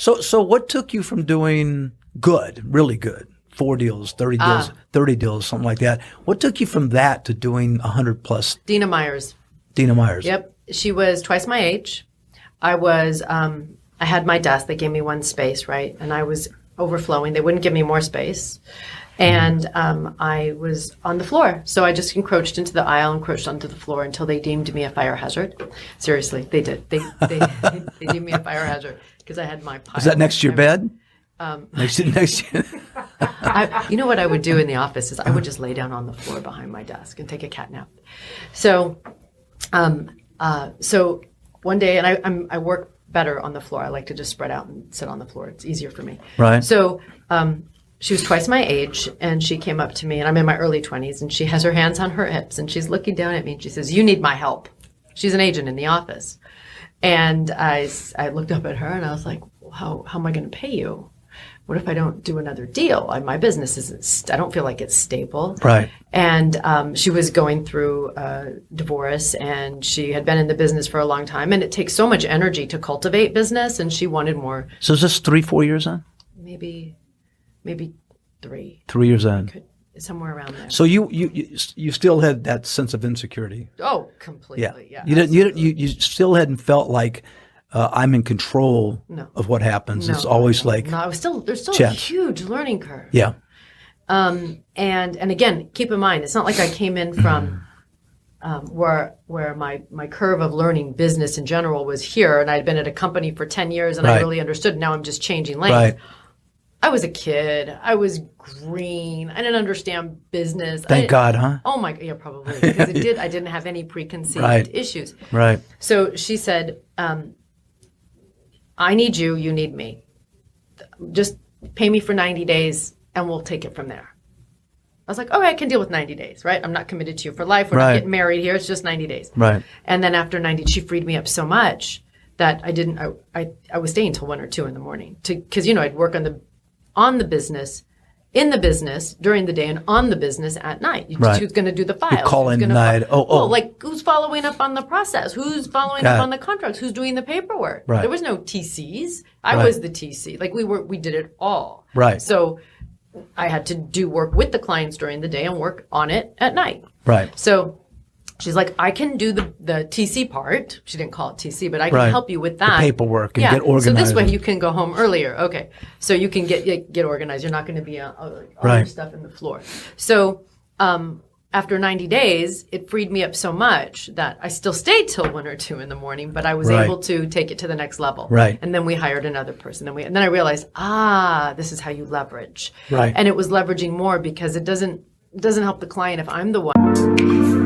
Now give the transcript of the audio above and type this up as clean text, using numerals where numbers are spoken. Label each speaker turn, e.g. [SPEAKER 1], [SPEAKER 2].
[SPEAKER 1] So what took you from doing good, really good, 4 deals, 30 deals, 30 deals, something like that? What took you from that to doing 100 plus?
[SPEAKER 2] Dina Myers.
[SPEAKER 1] Dina Myers.
[SPEAKER 2] Yep. She was twice my age. I was, I had my desk. They gave me one space, right? And I was overflowing. They wouldn't give me more space. And I was on the floor. So I just encroached into the aisle, encroached onto the floor until they deemed me a fire hazard. Seriously, they did. They deemed me a fire hazard because I had my pile.
[SPEAKER 1] Is that next to your bed? Next to you.
[SPEAKER 2] You know what I would do in the office is I would just lay down on the floor behind my desk and take a cat nap. So one day, and I work better on the floor. I like to just spread out and sit on the floor. It's easier for me.
[SPEAKER 1] Right.
[SPEAKER 2] So she was twice my age, and she came up to me, and I'm in my early 20s, and she has her hands on her hips, and she's looking down at me, and she says, "You need my help." She's an agent in the office. And I looked up at her, and I was like, well, how am I going to pay you? What if I don't do another deal? My business isn't, I don't feel like it's stable.
[SPEAKER 1] Right.
[SPEAKER 2] And she was going through a divorce, and she had been in the business for a long time, and it takes so much energy to cultivate business, and she wanted more.
[SPEAKER 1] So is this 3-4 years on?
[SPEAKER 2] Maybe 3.
[SPEAKER 1] 3 years on.
[SPEAKER 2] Somewhere around there.
[SPEAKER 1] So you still had that sense of insecurity.
[SPEAKER 2] Oh, completely. Yeah.
[SPEAKER 1] You still hadn't felt like I'm in control of what happens. It's always like
[SPEAKER 2] no. There's still
[SPEAKER 1] chance.
[SPEAKER 2] A huge learning curve.
[SPEAKER 1] Yeah.
[SPEAKER 2] And again, keep in mind, it's not like I came in from where my curve of learning business in general was here, and I'd been at a company for 10 years and I really understood. Now I'm just changing lanes.
[SPEAKER 1] Right.
[SPEAKER 2] I was a kid. I was green. I didn't understand business.
[SPEAKER 1] Thank God, huh?
[SPEAKER 2] Oh my, yeah, probably because I didn't have any preconceived issues.
[SPEAKER 1] Right.
[SPEAKER 2] So she said, I need you. You need me. Just pay me for 90 days and we'll take it from there. I was like, okay, I can deal with 90 days, right? I'm not committed to you for life. We're not getting married here. It's just 90 days.
[SPEAKER 1] Right.
[SPEAKER 2] And then after 90, she freed me up so much that I was staying till 1 or 2 in the morning because, I'd work on the business, in the business during the day, and on the business at night. Who's going to do the files?
[SPEAKER 1] You call in night.
[SPEAKER 2] Like who's following up on the process? Who's following up on the contracts? Who's doing the paperwork?
[SPEAKER 1] Right.
[SPEAKER 2] There was no TCs. I was the TC. Like we did it all.
[SPEAKER 1] Right.
[SPEAKER 2] So I had to do work with the clients during the day and work on it at night.
[SPEAKER 1] Right.
[SPEAKER 2] So she's like, I can do the TC part. She didn't call it TC, but I can help you with that.
[SPEAKER 1] The paperwork and get organized.
[SPEAKER 2] So this way you can go home earlier. Okay. So you can get organized. You're not going to be all your stuff in the floor. So after 90 days, it freed me up so much that I still stayed till 1 or 2 in the morning, but I was able to take it to the next level.
[SPEAKER 1] Right.
[SPEAKER 2] And then we hired another person. And then I realized, this is how you leverage.
[SPEAKER 1] Right.
[SPEAKER 2] And it was leveraging more because it doesn't help the client if I'm the one.